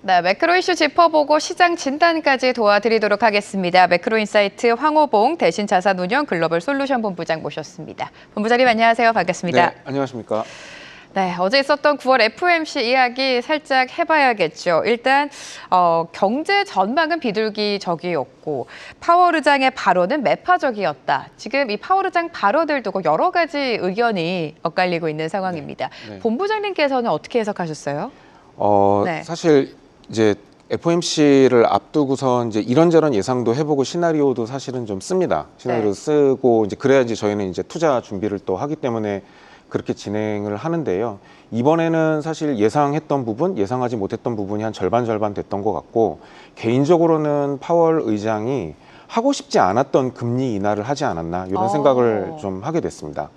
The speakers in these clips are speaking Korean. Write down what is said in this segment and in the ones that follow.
네, 매크로 이슈 짚어보고 시장 진단까지 도와드리도록 하겠습니다. 매크로인사이트 황호봉 대신자산운용 글로벌 솔루션 본부장 모셨습니다. 본부장님 안녕하세요. 반갑습니다. 네, 안녕하십니까. 네, 어제 있었던 9월 FOMC 이야기 살짝 해봐야겠죠. 일단 경제 전망은 비둘기적이었고 파월 의장의 발언은 매파적이었다. 지금 이 파월 의장 발언을 두고 여러 가지 의견이 엇갈리고 있는 상황입니다. 네. 본부장님께서는 어떻게 해석하셨어요? 네. 사실 이제 FOMC를 앞두고서 이제 이런저런 예상도 해보고 시나리오도 사실은 좀 씁니다. 시나리오 네. 쓰고 이제 그래야지 저희는 이제 투자 준비를 또 하기 때문에 그렇게 진행을 하는데요. 이번에는 사실 예상했던 부분, 예상하지 못했던 부분이 한 절반 됐던 것 같고, 개인적으로는 파월 의장이 하고 싶지 않았던 금리 인하를 하지 않았나 이런 생각을 좀 하게 됐습니다.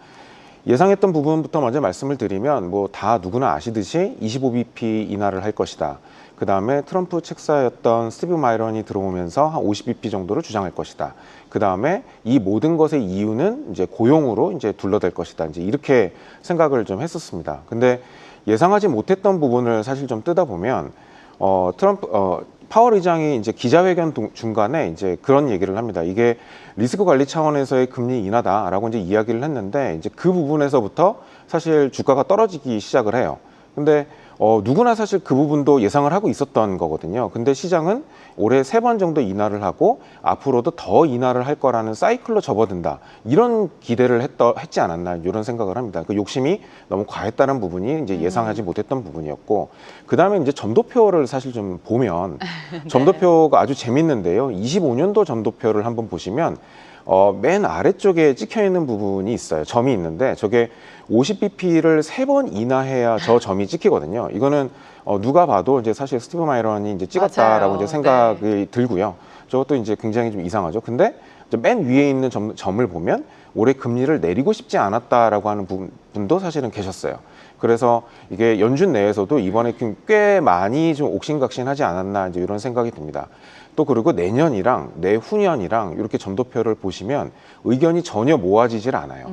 예상했던 부분부터 먼저 말씀을 드리면 뭐 다 누구나 아시듯이 25bp 인하를 할 것이다. 그 다음에 트럼프 책사였던 스티브 마이런이 들어오면서 한 50bp 정도를 주장할 것이다. 그 다음에 이 모든 것의 이유는 이제 고용으로 이제 둘러댈 것이다. 이제 이렇게 생각을 좀 했었습니다. 근데 예상하지 못했던 부분을 사실 좀 뜯어보면 파월 의장이 이제 기자회견 중간에 이제 그런 얘기를 합니다. 이게 리스크 관리 차원에서의 금리 인하다라고 이제 이야기를 했는데 이제 그 부분에서부터 사실 주가가 떨어지기 시작을 해요. 근데 누구나 사실 그 부분도 예상을 하고 있었던 거거든요. 근데 시장은 올해 3번 정도 인하를 하고 앞으로도 더 인하를 할 거라는 사이클로 접어든다. 이런 기대를 했지 않았나 이런 생각을 합니다. 그 욕심이 너무 과했다는 부분이 이제 예상하지 못했던 부분이었고, 그 다음에 이제 점도표를 사실 좀 보면 점도표가 아주 재밌는데요. 25년도 점도표를 한번 보시면 맨 아래쪽에 찍혀 있는 부분이 있어요. 점이 있는데 저게 50bp를 3번 인하해야 저 점이 찍히거든요. 이거는 누가 봐도 이제 사실 스티브 마이런이 이제 찍었다라고 이제 생각이 들고요. 저것도 이제 굉장히 좀 이상하죠. 근데 맨 위에 있는 점을 보면 올해 금리를 내리고 싶지 않았다라고 하는 분도 사실은 계셨어요. 그래서 이게 연준 내에서도 이번에 꽤 많이 좀 옥신각신하지 않았나 이제 이런 생각이 듭니다. 또 그리고 내년이랑 내후년이랑 이렇게 점도표를 보시면 의견이 전혀 모아지질 않아요.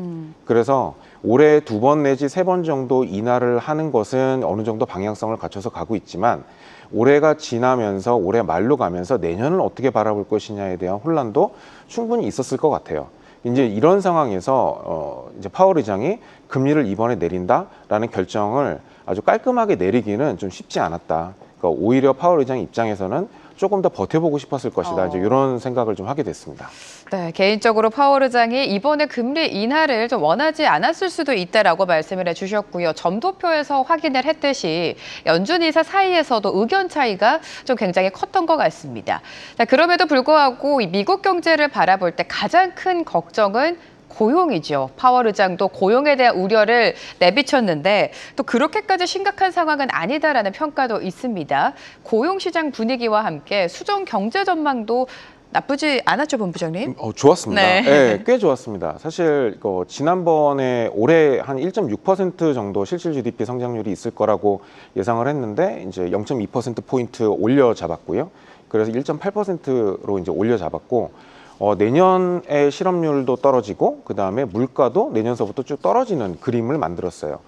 그래서 올해 2번 내지 3번 정도 인하를 하는 것은 어느 정도 방향성을 갖춰서 가고 있지만 올해가 지나면서 올해 말로 가면서 내년을 어떻게 바라볼 것이냐에 대한 혼란도 충분히 있었을 것 같아요. 이제 이런 상황에서 이제 파월 의장이 금리를 이번에 내린다라는 결정을 아주 깔끔하게 내리기는 좀 쉽지 않았다. 그러니까 오히려 파월 의장 입장에서는 조금 더 버텨보고 싶었을 것이다. 이제 이런 생각을 좀 하게 됐습니다. 네, 개인적으로 파월 의장이 이번에 금리 인하를 좀 원하지 않았을 수도 있다라고 말씀을 해주셨고요. 점도표에서 확인을 했듯이 연준 이사 사이에서도 의견 차이가 좀 굉장히 컸던 것 같습니다. 자, 그럼에도 불구하고 이 미국 경제를 바라볼 때 가장 큰 걱정은 고용이죠. 파월 의장도 고용에 대한 우려를 내비쳤는데 또 그렇게까지 심각한 상황은 아니다라는 평가도 있습니다. 고용 시장 분위기와 함께 수정 경제 전망도 나쁘지 않았죠, 본부장님? 좋았습니다. 네. 네, 꽤 좋았습니다. 사실 지난번에 올해 한 1.6% 정도 실질 GDP 성장률이 있을 거라고 예상을 했는데 이제 0.2%포인트 올려 잡았고요. 그래서 1.8%로 이제 올려 잡았고 내년에 실업률도 떨어지고 그다음에 물가도 내년서부터 쭉 떨어지는 그림을 만들었어요.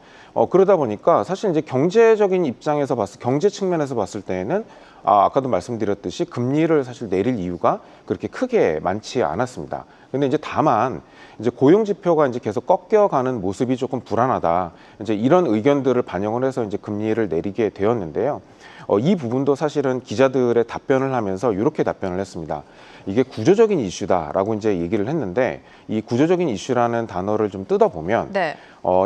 그러다 보니까 사실 이제 경제적인 입장에서 경제 측면에서 봤을 때에는 아까도 말씀드렸듯이 금리를 사실 내릴 이유가 그렇게 크게 많지 않았습니다. 근데 이제 다만 이제 고용 지표가 이제 계속 꺾여가는 모습이 조금 불안하다. 이제 이런 의견들을 반영을 해서 이제 금리를 내리게 되었는데요. 이 부분도 사실은 기자들의 답변을 하면서 이렇게 답변을 했습니다. 이게 구조적인 이슈다라고 이제 얘기를 했는데 이 구조적인 이슈라는 단어를 좀 뜯어보면 네.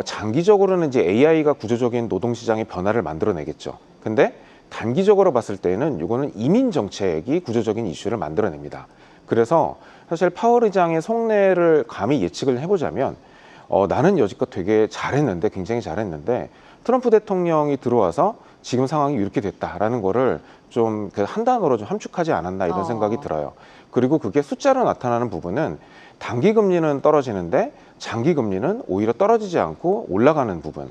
장기적으로는 이제 AI가 구조적인 노동시장의 변화를 만들어내겠죠. 근데 단기적으로 봤을 때는 이거는 이민 정책이 구조적인 이슈를 만들어냅니다. 그래서 사실 파월 의장의 속내를 감히 예측을 해보자면 나는 여지껏 되게 잘했는데 굉장히 잘했는데 트럼프 대통령이 들어와서 지금 상황이 이렇게 됐다라는 거를 좀 한 단어로 좀 함축하지 않았나 이런 생각이 들어요. 그리고 그게 숫자로 나타나는 부분은 단기 금리는 떨어지는데 장기 금리는 오히려 떨어지지 않고 올라가는 부분.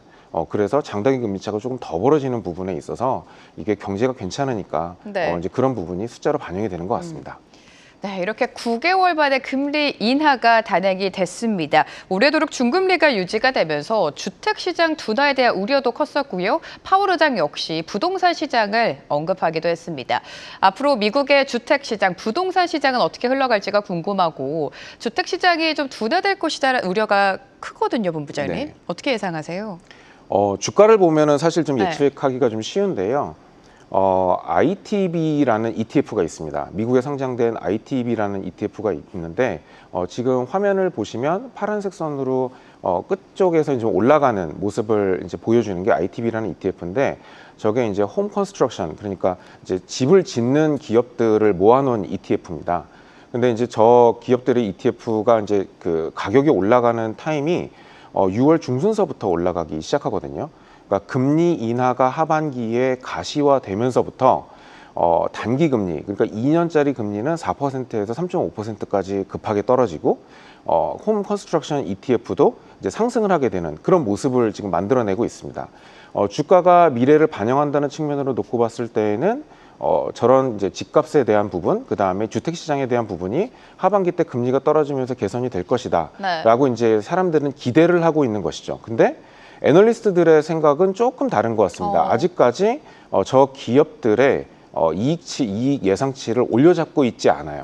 그래서 장단기 금리 차가 조금 더 벌어지는 부분에 있어서 이게 경제가 괜찮으니까 네. 이제 그런 부분이 숫자로 반영이 되는 것 같습니다. 네, 이렇게 9개월 만에 금리 인하가 단행이 됐습니다. 올해도록 중금리가 유지가 되면서 주택시장 둔화에 대한 우려도 컸었고요. 파월 의장 역시 부동산 시장을 언급하기도 했습니다. 앞으로 미국의 주택시장, 부동산 시장은 어떻게 흘러갈지가 궁금하고 주택시장이 좀 둔화될 것이라는 우려가 크거든요, 본부장님. 네. 어떻게 예상하세요? 주가를 보면은 사실 좀 네. 예측하기가 좀 쉬운데요. ITB라는 ETF가 있습니다. 미국에 상장된 ITB라는 ETF가 있는데 지금 화면을 보시면 파란색 선으로 끝쪽에서 이제 올라가는 모습을 이제 보여주는 게 ITB라는 ETF인데 저게 이제 홈 컨스트럭션 그러니까 이제 집을 짓는 기업들을 모아놓은 ETF입니다. 근데 이제 저 기업들의 ETF가 이제 그 가격이 올라가는 타임이 6월 중순서부터 올라가기 시작하거든요. 그러니까 금리 인하가 하반기에 가시화되면서부터 단기 금리, 그러니까 2년짜리 금리는 4%에서 3.5%까지 급하게 떨어지고 홈 컨스트럭션 ETF도 이제 상승을 하게 되는 그런 모습을 지금 만들어내고 있습니다. 주가가 미래를 반영한다는 측면으로 놓고 봤을 때에는 저런 이제 집값에 대한 부분, 그 다음에 주택 시장에 대한 부분이 하반기 때 금리가 떨어지면서 개선이 될 것이다라고 이제 사람들은 기대를 하고 있는 것이죠. 근데 애널리스트들의 생각은 조금 다른 것 같습니다. 아직까지 저 기업들의 이익 예상치를 올려잡고 있지 않아요.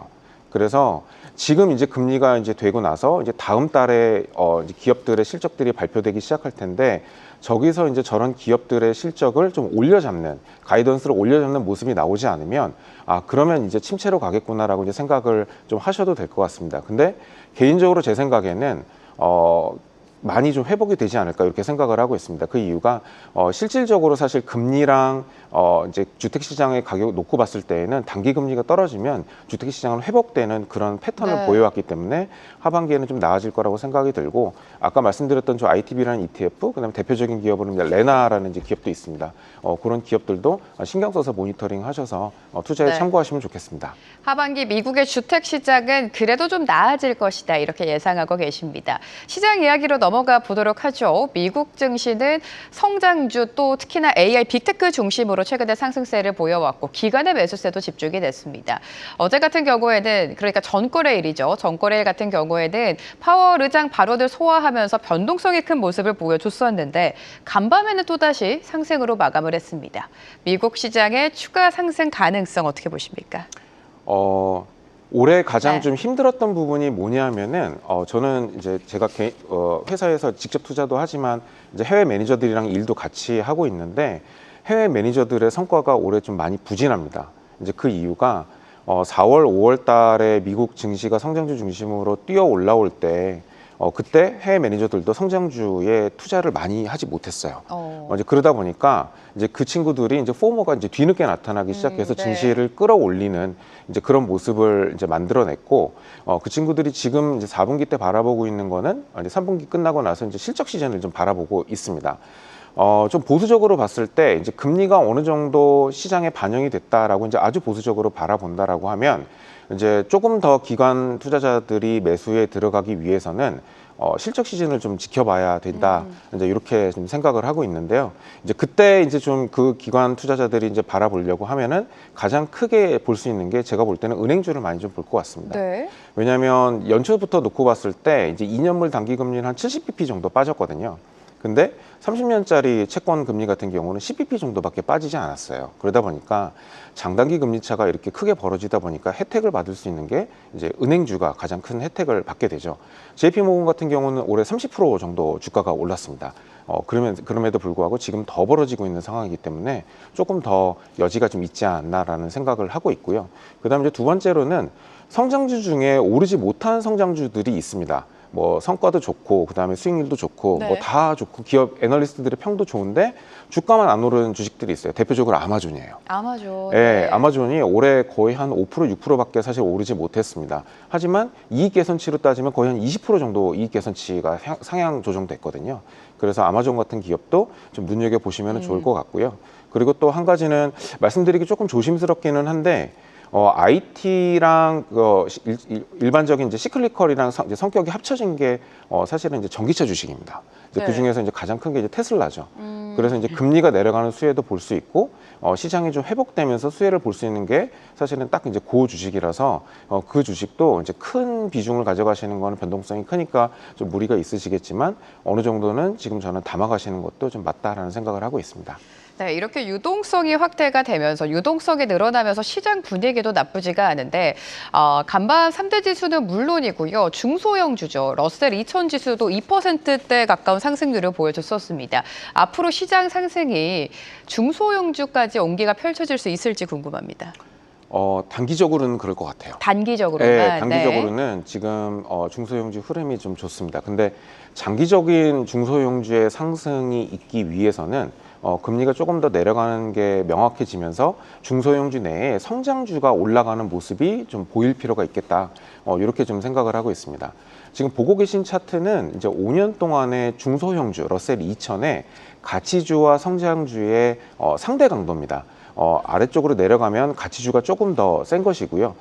그래서 지금 이제 금리가 이제 되고 나서 이제 다음 달에 이제 기업들의 실적들이 발표되기 시작할 텐데 저기서 이제 저런 기업들의 실적을 좀 올려잡는 가이던스를 올려잡는 모습이 나오지 않으면 그러면 이제 침체로 가겠구나라고 이제 생각을 좀 하셔도 될 것 같습니다. 근데 개인적으로 제 생각에는 많이 좀 회복이 되지 않을까 이렇게 생각을 하고 있습니다. 그 이유가 실질적으로 사실 금리랑 이제 주택 시장의 가격을 놓고 봤을 때에는 단기 금리가 떨어지면 주택 시장은 회복되는 그런 패턴을 보여왔기 때문에 하반기에는 좀 나아질 거라고 생각이 들고 아까 말씀드렸던 저 ITB라는 ETF 그다음에 대표적인 기업으로 레나라는 이제 기업도 있습니다. 그런 기업들도 신경 써서 모니터링 하셔서 투자에 참고하시면 좋겠습니다. 하반기 미국의 주택 시장은 그래도 좀 나아질 것이다 이렇게 예상하고 계십니다. 시장 이야기로 넘어가 보도록 하죠. 미국 증시는 성장주 또 특히나 AI 빅테크 중심으로 최근에 상승세를 보여왔고 기관의 매수세도 집중이 됐습니다. 어제 같은 경우에는 그러니까 전거래일이죠. 전거래일 같은 경우에는 파월 의장 발언을 소화하면서 변동성이 큰 모습을 보여줬었는데 간밤에는 또다시 상승으로 마감을 했습니다. 미국 시장의 추가 상승 가능성 어떻게 보십니까? 올해 가장 좀 힘들었던 부분이 뭐냐면은 저는 이제 제가 회사에서 직접 투자도 하지만 이제 해외 매니저들이랑 일도 같이 하고 있는데 해외 매니저들의 성과가 올해 좀 많이 부진합니다. 이제 그 이유가 4월, 5월 달에 미국 증시가 성장주 중심으로 뛰어 올라올 때 그때 해외 매니저들도 성장주에 투자를 많이 하지 못했어요. 이제 그러다 보니까 이제 그 친구들이 이제 포모가 이제 뒤늦게 나타나기 시작해서 증시를 끌어올리는 이제 그런 모습을 이제 만들어냈고 그 친구들이 지금 이제 4분기 때 바라보고 있는 거는 이제 3분기 끝나고 나서 이제 실적 시즌을 좀 바라보고 있습니다. 좀 보수적으로 봤을 때 이제 금리가 어느 정도 시장에 반영이 됐다라고 이제 아주 보수적으로 바라본다라고 하면 이제 조금 더 기관 투자자들이 매수에 들어가기 위해서는 실적 시즌을 좀 지켜봐야 된다. 이제 이렇게 좀 생각을 하고 있는데요. 이제 그때 이제 좀 그 기관 투자자들이 이제 바라보려고 하면은 가장 크게 볼 수 있는 게 제가 볼 때는 은행주를 많이 좀 볼 것 같습니다. 왜냐하면 연초부터 놓고 봤을 때 이제 2년물 단기 금리는 한 70bp 정도 빠졌거든요. 근데 30년짜리 채권 금리 같은 경우는 10bp 정도밖에 빠지지 않았어요. 그러다 보니까 장단기 금리 차가 이렇게 크게 벌어지다 보니까 혜택을 받을 수 있는 게 이제 은행주가 가장 큰 혜택을 받게 되죠. JP모건 같은 경우는 올해 30% 정도 주가가 올랐습니다. 그럼에도 불구하고 지금 더 벌어지고 있는 상황이기 때문에 조금 더 여지가 좀 있지 않나라는 생각을 하고 있고요. 그다음에 이제 두 번째로는 성장주 중에 오르지 못한 성장주들이 있습니다. 뭐 성과도 좋고 그다음에 수익률도 좋고 뭐 다 좋고 기업 애널리스트들의 평도 좋은데 주가만 안 오르는 주식들이 있어요. 대표적으로 아마존이에요. 아마존. 네, 아마존이 올해 거의 한 5%, 6%밖에 사실 오르지 못했습니다. 하지만 이익 개선치로 따지면 거의 한 20% 정도 이익 개선치가 상향 조정됐거든요. 그래서 아마존 같은 기업도 좀 눈여겨 보시면 좋을 것 같고요. 그리고 또 한 가지는 말씀드리기 조금 조심스럽기는 한데 IT랑 일반적인 이제 시클리컬이랑 이제 성격이 합쳐진 게 사실은 이제 전기차 주식입니다. 이제 네. 그 중에서 이제 가장 큰 게 이제 테슬라죠. 그래서 이제 금리가 내려가는 수혜도 볼 수 있고 시장이 좀 회복되면서 수혜를 볼 수 있는 게 사실은 딱 이제 그 주식이라서 그 주식도 이제 큰 비중을 가져가시는 거는 변동성이 크니까 좀 무리가 있으시겠지만 어느 정도는 지금 저는 담아가시는 것도 좀 맞다라는 생각을 하고 있습니다. 네, 이렇게 유동성이 확대가 되면서 유동성이 늘어나면서 시장 분위기도 나쁘지가 않은데 간밤 3대 지수는 물론이고요. 중소형주죠. 러셀 2000 지수도 2%대 가까운 상승률을 보여줬었습니다. 앞으로 시장 상승이 중소형주까지 온기가 펼쳐질 수 있을지 궁금합니다. 단기적으로는 그럴 것 같아요. 단기적으로만. 네, 단기적으로는 지금 중소형주 흐름이 좀 좋습니다. 근데 장기적인 중소형주의 상승이 있기 위해서는 금리가 조금 더 내려가는 게 명확해지면서 중소형주 내에 성장주가 올라가는 모습이 좀 보일 필요가 있겠다. 이렇게 좀 생각을 하고 있습니다. 지금 보고 계신 차트는 이제 5년 동안의 중소형주 러셀 2000의 가치주와 성장주의 상대 강도입니다. 아래쪽으로 내려가면 가치주가 조금 더 센 것이고요.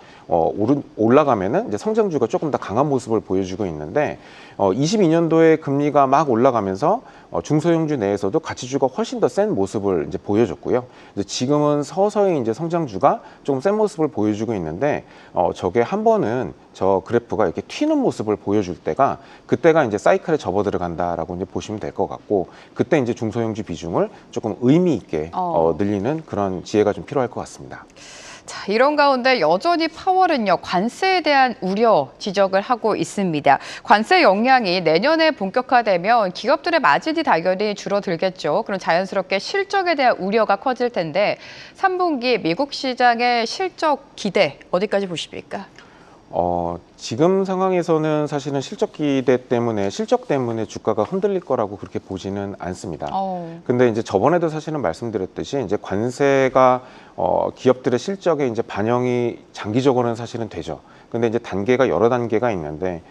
올라가면은 이제 성장주가 조금 더 강한 모습을 보여주고 있는데 22년도에 금리가 막 올라가면서 중소형주 내에서도 가치주가 훨씬 더 센 모습을 이제 보여줬고요. 이제 지금은 서서히 이제 성장주가 조금 센 모습을 보여주고 있는데 저게 한 번은 저 그래프가 이렇게 튀는 모습을 보여줄 때가 그때가 이제 사이클에 접어 들어간다라고 이제 보시면 될 것 같고 그때 이제 중소형주 비중을 조금 의미 있게 늘리는 그런 지혜가 좀 필요할 것 같습니다. 자, 이런 가운데 여전히 파월은요, 관세에 대한 우려 지적을 하고 있습니다. 관세 영향이 내년에 본격화되면 기업들의 마진이 당연히 줄어들겠죠. 그럼 자연스럽게 실적에 대한 우려가 커질 텐데 3분기 미국 시장의 실적 기대 어디까지 보십니까? 지금 상황에서는 사실은 실적 때문에 주가가 흔들릴 거라고 그렇게 보지는 않습니다. 근데 이제 저번에도 사실은 말씀드렸듯이 이제 관세가 기업들의 실적에 이제 반영이 장기적으로는 사실은 되죠. 근데 이제 단계가 여러 단계가 있는데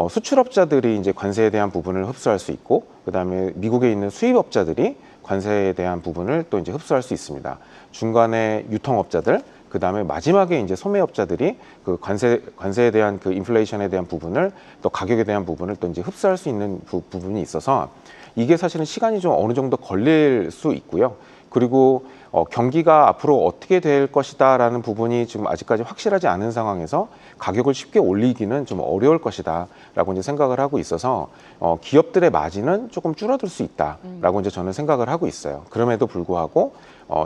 수출업자들이 이제 관세에 대한 부분을 흡수할 수 있고 그다음에 미국에 있는 수입업자들이 관세에 대한 부분을 또 이제 흡수할 수 있습니다. 중간에 유통업자들 그다음에 마지막에 이제 소매업자들이 그 관세에 대한 그 인플레이션에 대한 부분을 또 가격에 대한 부분을 또 이제 흡수할 수 있는 부분이 있어서 이게 사실은 시간이 좀 어느 정도 걸릴 수 있고요. 그리고 경기가 앞으로 어떻게 될 것이다라는 부분이 지금 아직까지 확실하지 않은 상황에서 가격을 쉽게 올리기는 좀 어려울 것이다라고 이제 생각을 하고 있어서 기업들의 마진은 조금 줄어들 수 있다라고 이제 저는 생각을 하고 있어요. 그럼에도 불구하고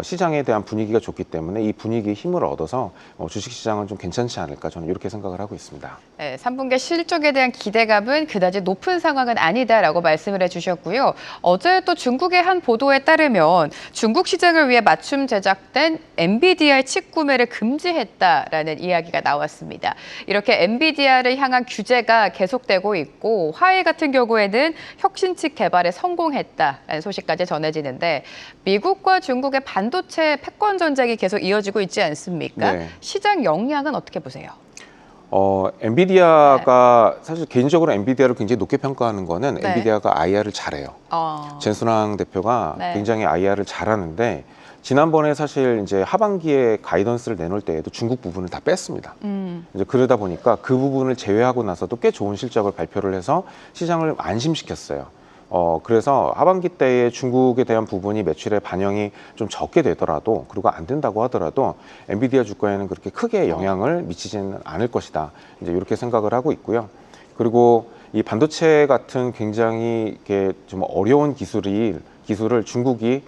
시장에 대한 분위기가 좋기 때문에 이 분위기에 힘을 얻어서 주식시장은 좀 괜찮지 않을까 저는 이렇게 생각을 하고 있습니다. 네, 3분기 실적에 대한 기대감은 그다지 높은 상황은 아니다라고 말씀을 해주셨고요. 어제 또 중국의 한 보도에 따르면 중국 시장을 위해 맞춤 제작된 엔비디아의 칩 구매를 금지했다라는 이야기가 나왔습니다. 이렇게 엔비디아를 향한 규제가 계속되고 있고 화웨이 같은 경우에는 혁신칩 개발에 성공했다라는 소식까지 전해지는데 미국과 중국의 반도체 패권 전쟁이 계속 이어지고 있지 않습니까? 네. 시장 영향은 어떻게 보세요? 엔비디아가 사실 개인적으로 엔비디아를 굉장히 높게 평가하는 거는 네. 엔비디아가 IR을 잘해요. 젠순왕 대표가 네. 굉장히 IR을 잘하는데 지난번에 사실 이제 하반기에 가이던스를 내놓을 때에도 중국 부분을 다 뺐습니다. 이제 그러다 보니까 그 부분을 제외하고 나서도 꽤 좋은 실적을 발표를 해서 시장을 안심시켰어요. 그래서 하반기 때에 중국에 대한 부분이 매출에 반영이 좀 적게 되더라도 그리고 안 된다고 하더라도 엔비디아 주가에는 그렇게 크게 영향을 미치지는 않을 것이다. 이제 이렇게 생각을 하고 있고요. 그리고 이 반도체 같은 굉장히 이렇게 좀 어려운 기술을 중국이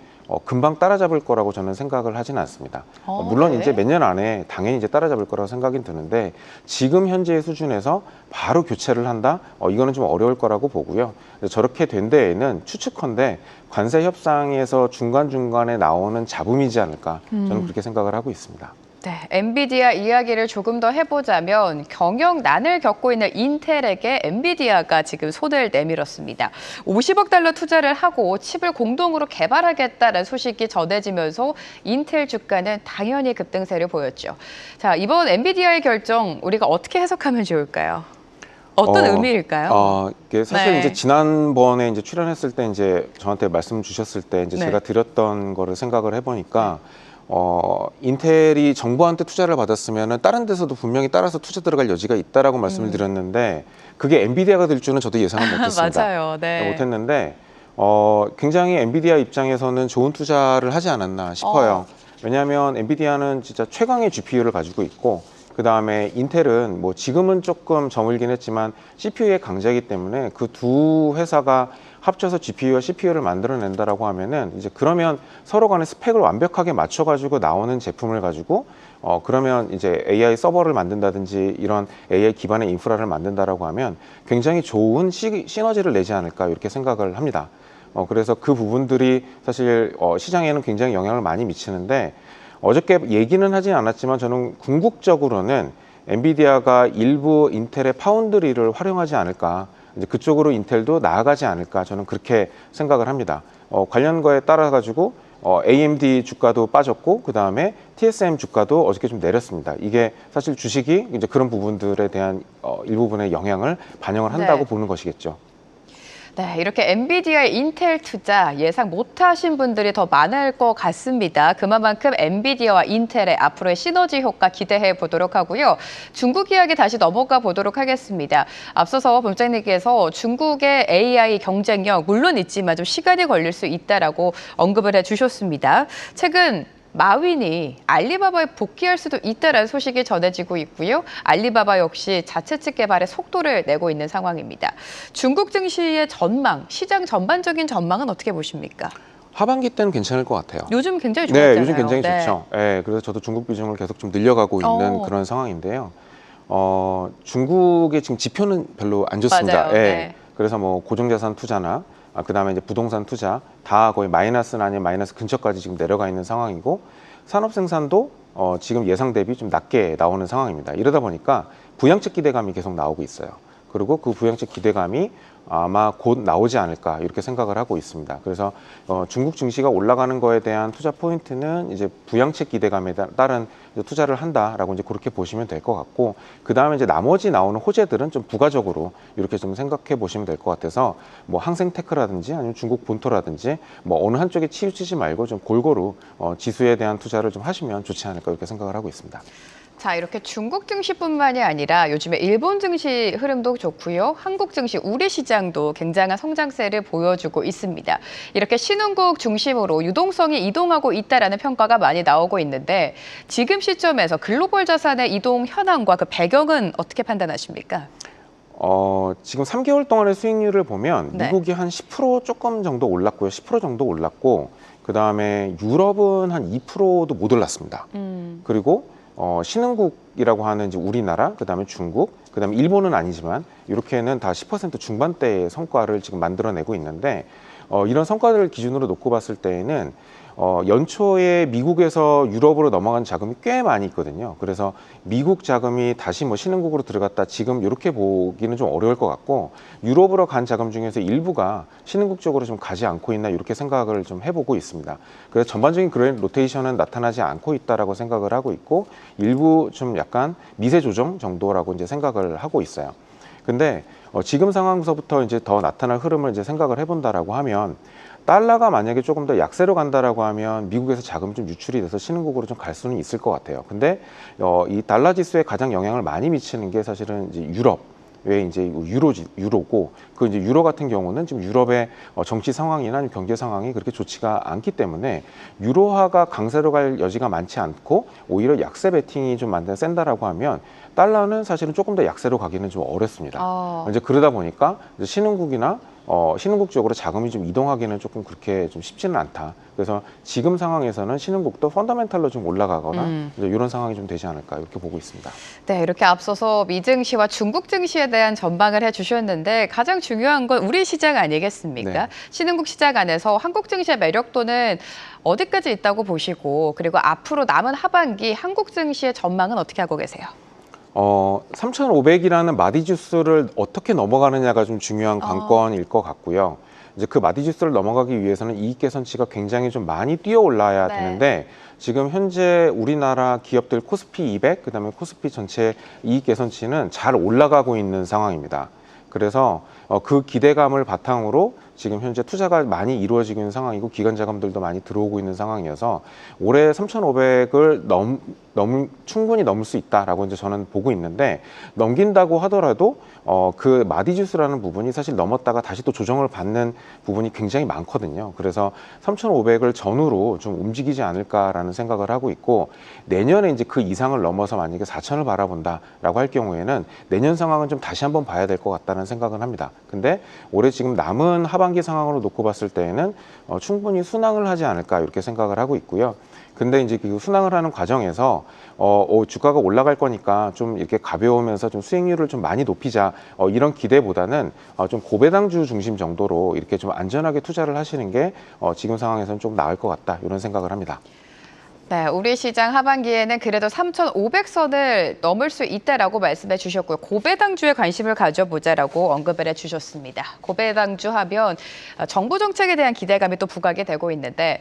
금방 따라잡을 거라고 저는 생각을 하지는 않습니다. 물론 네. 이제 몇 년 안에 당연히 이제 따라잡을 거라고 생각이 드는데 지금 현재의 수준에서 바로 교체를 한다? 이거는 좀 어려울 거라고 보고요. 저렇게 된 데에는 추측컨대 관세 협상에서 중간중간에 나오는 잡음이지 않을까 저는 그렇게 생각을 하고 있습니다. 네, 엔비디아 이야기를 조금 더 해보자면 경영난을 겪고 있는 인텔에게 엔비디아가 지금 손을 내밀었습니다. 50억 달러 투자를 하고 칩을 공동으로 개발하겠다는 소식이 전해지면서 인텔 주가는 당연히 급등세를 보였죠. 자, 이번 엔비디아의 결정 우리가 어떻게 해석하면 좋을까요? 어떤 의미일까요? 이게 사실 네. 이제 지난번에 이제 출연했을 때 이제 저한테 말씀 주셨을 때 이제 네. 제가 드렸던 거를 생각을 해보니까 인텔이 정부한테 투자를 받았으면 다른 데서도 분명히 따라서 투자 들어갈 여지가 있다라고 말씀을 드렸는데 그게 엔비디아가 될 줄은 저도 예상은 못했습니다. 맞아요. 네. 못했는데 굉장히 엔비디아 입장에서는 좋은 투자를 하지 않았나 싶어요. 왜냐하면 엔비디아는 진짜 최강의 GPU를 가지고 있고 그 다음에 인텔은 뭐 지금은 조금 저물긴 했지만 CPU의 강자이기 때문에 그 두 회사가 합쳐서 GPU와 CPU를 만들어낸다라고 하면은 이제 그러면 서로 간의 스펙을 완벽하게 맞춰가지고 나오는 제품을 가지고 그러면 이제 AI 서버를 만든다든지 이런 AI 기반의 인프라를 만든다라고 하면 굉장히 좋은 시너지를 내지 않을까 이렇게 생각을 합니다. 그래서 그 부분들이 사실 시장에는 굉장히 영향을 많이 미치는데 어저께 얘기는 하진 않았지만 저는 궁극적으로는 엔비디아가 일부 인텔의 파운드리를 활용하지 않을까 이제 그쪽으로 인텔도 나아가지 않을까 저는 그렇게 생각을 합니다. 관련 거에 따라 가지고 AMD 주가도 빠졌고 그 다음에 TSM 주가도 어저께 좀 내렸습니다. 이게 사실 주식이 이제 그런 부분들에 대한 일부분의 영향을 반영을 한다고 보는 것이겠죠. 네, 이렇게 엔비디아의 인텔 투자 예상 못하신 분들이 더 많을 것 같습니다. 그만큼 엔비디아와 인텔의 앞으로의 시너지 효과 기대해 보도록 하고요. 중국 이야기 다시 넘어가 보도록 하겠습니다. 앞서서 본부장님께서 중국의 AI 경쟁력 물론 있지만 좀 시간이 걸릴 수 있다라고 언급을 해주셨습니다. 최근 마윈이 알리바바에 복귀할 수도 있다는 소식이 전해지고 있고요. 알리바바 역시 자체 측 개발에 속도를 내고 있는 상황입니다. 중국 증시의 전망, 시장 전반적인 전망은 어떻게 보십니까? 하반기 때는 괜찮을 것 같아요. 요즘 굉장히 좋았잖아요. 네, 요즘 굉장히 좋죠. 네, 그래서 저도 중국 비중을 계속 좀 늘려가고 있는 그런 상황인데요. 중국의 지금 지표는 별로 안 좋습니다. 맞아요. 네. 그래서 뭐 고정자산 투자나 그다음에 이제 부동산 투자 다 거의 마이너스나 아니면 마이너스 근처까지 지금 내려가 있는 상황이고 산업 생산도 지금 예상 대비 좀 낮게 나오는 상황입니다. 이러다 보니까 부양책 기대감이 계속 나오고 있어요. 그리고 그 부양책 기대감이 아마 곧 나오지 않을까 이렇게 생각을 하고 있습니다. 그래서 중국 증시가 올라가는 거에 대한 투자 포인트는 이제 부양책 기대감에 따른 투자를 한다라고 이제 그렇게 보시면 될 것 같고 그 다음에 이제 나머지 나오는 호재들은 좀 부가적으로 이렇게 좀 생각해 보시면 될 것 같아서 뭐 항생테크라든지 아니면 중국 본토라든지 뭐 어느 한쪽에 치우치지 말고 좀 골고루 지수에 대한 투자를 좀 하시면 좋지 않을까 이렇게 생각을 하고 있습니다. 자, 이렇게 중국 증시뿐만이 아니라 요즘에 일본 증시 흐름도 좋고요. 한국 증시, 우리 시장도 굉장한 성장세를 보여주고 있습니다. 이렇게 신흥국 중심으로 유동성이 이동하고 있다라는 평가가 많이 나오고 있는데 지금 시점에서 글로벌 자산의 이동 현황과 그 배경은 어떻게 판단하십니까? 지금 3개월 동안의 수익률을 보면 네. 미국이 한 10% 조금 정도 올랐고요. 10% 정도 올랐고 그다음에 유럽은 한 2%도 못 올랐습니다. 그리고 신흥국이라고 하는 이제 우리나라, 그다음에 중국, 그다음에 일본은 아니지만 이렇게는 다 10% 중반대의 성과를 지금 만들어내고 있는데 이런 성과들을 기준으로 놓고 봤을 때에는 연초에 미국에서 유럽으로 넘어간 자금이 꽤 많이 있거든요. 그래서 미국 자금이 다시 뭐 신흥국으로 들어갔다 지금 이렇게 보기는 좀 어려울 것 같고 유럽으로 간 자금 중에서 일부가 신흥국 쪽으로 좀 가지 않고 있나 이렇게 생각을 좀 해보고 있습니다. 그래서 전반적인 그런 로테이션은 나타나지 않고 있다라고 생각을 하고 있고 일부 좀 약간 미세 조정 정도라고 이제 생각을 하고 있어요. 근데 지금 상황서부터 이제 더 나타날 흐름을 이제 생각을 해본다라고 하면 달러가 만약에 조금 더 약세로 간다라고 하면 미국에서 자금이 좀 유출이 돼서 신흥국으로 좀 갈 수는 있을 것 같아요. 근데 이 달러 지수에 가장 영향을 많이 미치는 게 사실은 이제 유럽. 왜 이제 유로고 그 이제 유로 같은 경우는 지금 유럽의 정치 상황이나 경제 상황이 그렇게 좋지가 않기 때문에 유로화가 강세로 갈 여지가 많지 않고 오히려 약세 베팅이 좀 센다라고 하면 달러는 사실은 조금 더 약세로 가기는 좀 어렵습니다. 이제 그러다 보니까 이제 신흥국이나 신흥국 쪽으로 자금이 좀 이동하기는 조금 그렇게 좀 쉽지는 않다. 그래서 지금 상황에서는 신흥국도 펀더멘탈로 좀 올라가거나 이제 이런 상황이 좀 되지 않을까 이렇게 보고 있습니다. 네, 이렇게 앞서서 미 증시와 중국 증시에 대한 전망을 해주셨는데 가장 중요한 건 우리 시장 아니겠습니까? 네. 신흥국 시장 안에서 한국 증시의 매력도는 어디까지 있다고 보시고 그리고 앞으로 남은 하반기 한국 증시의 전망은 어떻게 하고 계세요? 3,500이라는 마디지수를 어떻게 넘어가느냐가 좀 중요한 관건일 것 같고요. 이제 그 마디지수를 넘어가기 위해서는 이익 개선치가 굉장히 좀 많이 뛰어 올라야 되는데 지금 현재 우리나라 기업들 코스피 200, 그다음에 코스피 전체 이익 개선치는 잘 올라가고 있는 상황입니다. 그래서 그 기대감을 바탕으로 지금 현재 투자가 많이 이루어지고 있는 상황이고 기관 자금들도 많이 들어오고 있는 상황이어서 올해 3,500을 충분히 넘을 수 있다라고 이제 저는 보고 있는데, 넘긴다고 하더라도 그 마디지수라는 부분이 사실 넘었다가 다시 또 조정을 받는 부분이 굉장히 많거든요. 그래서 3,500을 전후로 좀 움직이지 않을까라는 생각을 하고 있고, 내년에 이제 그 이상을 넘어서 만약에 4,000을 바라본다라고 할 경우에는 내년 상황은 좀 다시 한번 봐야 될 것 같다는 생각은 합니다. 근데 올해 지금 남은 하반기 상황으로 놓고 봤을 때에는 충분히 순항을 하지 않을까 이렇게 생각을 하고 있고요. 근데 이제 그 순항을 하는 과정에서 주가가 올라갈 거니까 좀 이렇게 가벼우면서 좀 수익률을 좀 많이 높이자, 이런 기대보다는 좀 고배당주 중심 정도로 이렇게 좀 안전하게 투자를 하시는 게 지금 상황에서는 좀 나을 것 같다 이런 생각을 합니다. 네, 우리 시장 하반기에는 그래도 3,500선을 넘을 수 있다라고 말씀해 주셨고요. 고배당주에 관심을 가져보자라고 언급을 해주셨습니다. 고배당주 하면 정부 정책에 대한 기대감이 또 부각이 되고 있는데,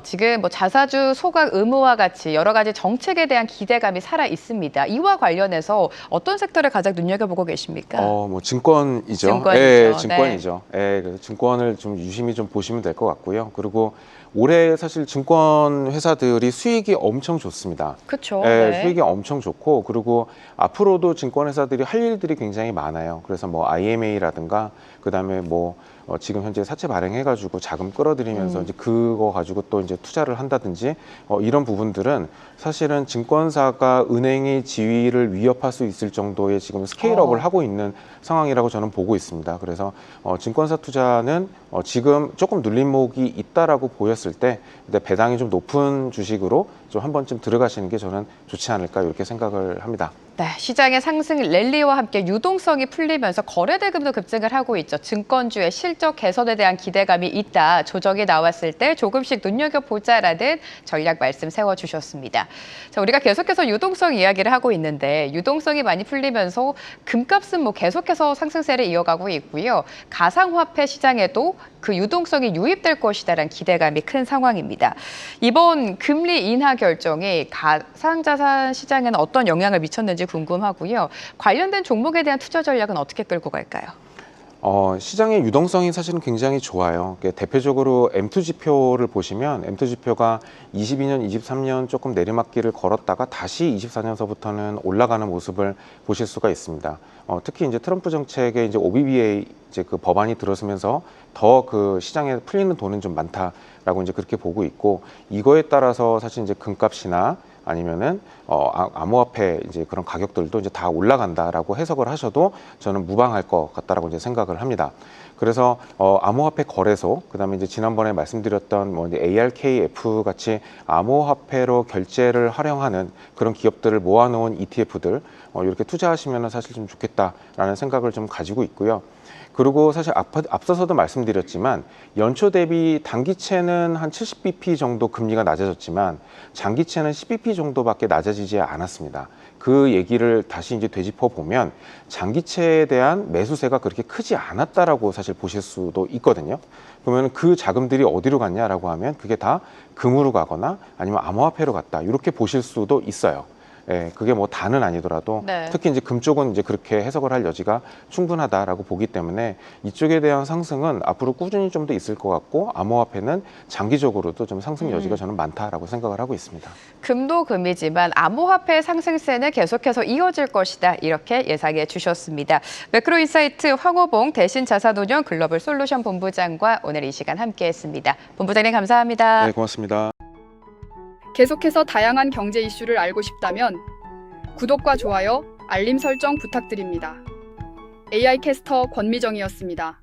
지금 뭐 자사주 소각 의무와 같이 여러 가지 정책에 대한 기대감이 살아 있습니다. 이와 관련해서 어떤 섹터를 가장 눈여겨보고 계십니까? 뭐 증권이죠. 증권이죠. 예, 증권이죠. 예, 그래서 증권을 좀 유심히 좀 보시면 될 것 같고요. 그리고 올해 사실 증권 회사들이 수익이 엄청 좋습니다. 그렇죠. 예, 네. 수익이 엄청 좋고, 그리고 앞으로도 증권 회사들이 할 일들이 굉장히 많아요. 그래서 뭐 IMA라든가 그다음에 뭐 지금 현재 사채 발행해가지고 자금 끌어들이면서 이제 그거 가지고 또 이제 투자를 한다든지 이런 부분들은 사실은 증권사가 은행의 지위를 위협할 수 있을 정도의 지금 스케일업을 하고 있는 상황이라고 저는 보고 있습니다. 그래서 증권사 투자는 지금 조금 눌림목이 있다라고 보였을 때, 근데 배당이 좀 높은 주식으로 좀 한 번쯤 들어가시는 게 저는 좋지 않을까 이렇게 생각을 합니다. 네, 시장의 상승 랠리와 함께 유동성이 풀리면서 거래 대금도 급증을 하고 있죠. 증권주의 실적 개선에 대한 기대감이 있다. 조정이 나왔을 때 조금씩 눈여겨보자라는 전략 말씀 세워주셨습니다. 자, 우리가 계속해서 유동성 이야기를 하고 있는데, 유동성이 많이 풀리면서 금값은 뭐 계속해서 상승세를 이어가고 있고요. 가상화폐 시장에도 그 유동성이 유입될 것이다라는 기대감이 큰 상황입니다. 이번 금리 인하 결정이 가상자산 시장에는 어떤 영향을 미쳤는지 궁금하고요. 관련된 종목에 대한 투자 전략은 어떻게 끌고 갈까요? 시장의 유동성이 사실은 굉장히 좋아요. 대표적으로 M2 지표를 보시면 M2 지표가 22년, 23년 조금 내리막길을 걸었다가 다시 24년서부터는 올라가는 모습을 보실 수가 있습니다. 특히 이제 트럼프 정책에 이제 OBBA 이제 그 법안이 들어서면서 더 그 시장에 풀리는 돈은 좀 많다라고 이제 그렇게 보고 있고, 이거에 따라서 사실 이제 금값이나 아니면은 암호화폐 이제 그런 가격들도 이제 다 올라간다라고 해석을 하셔도 저는 무방할 것 같다라고 이제 생각을 합니다. 그래서 암호화폐 거래소, 그다음에 이제 지난번에 말씀드렸던 뭐 이제 ARKF 같이 암호화폐로 결제를 활용하는 그런 기업들을 모아놓은 ETF들 이렇게 투자하시면은 사실 좀 좋겠다라는 생각을 좀 가지고 있고요. 그리고 사실 앞서서도 말씀드렸지만 연초 대비 단기채는 한 70bp 정도 금리가 낮아졌지만 장기채는 10bp 정도밖에 낮아지지 않았습니다. 그 얘기를 다시 이제 되짚어 보면 장기채에 대한 매수세가 그렇게 크지 않았다라고 사실 보실 수도 있거든요. 그러면 그 자금들이 어디로 갔냐라고 하면 그게 다 금으로 가거나 아니면 암호화폐로 갔다, 이렇게 보실 수도 있어요. 예, 그게 뭐 다는 아니더라도 네. 특히 이제 금 쪽은 이제 그렇게 해석을 할 여지가 충분하다라고 보기 때문에 이쪽에 대한 상승은 앞으로 꾸준히 좀 더 있을 것 같고, 암호화폐는 장기적으로도 좀 상승 여지가 저는 많다라고 생각을 하고 있습니다. 금도 금이지만 암호화폐 상승세는 계속해서 이어질 것이다. 이렇게 예상해 주셨습니다. 매크로인사이트 황호봉 대신자산운용 글로벌 솔루션 본부장과 오늘 이 시간 함께했습니다. 본부장님 감사합니다. 네, 고맙습니다. 계속해서 다양한 경제 이슈를 알고 싶다면 구독과 좋아요, 알림 설정 부탁드립니다. AI 캐스터 권미정이었습니다.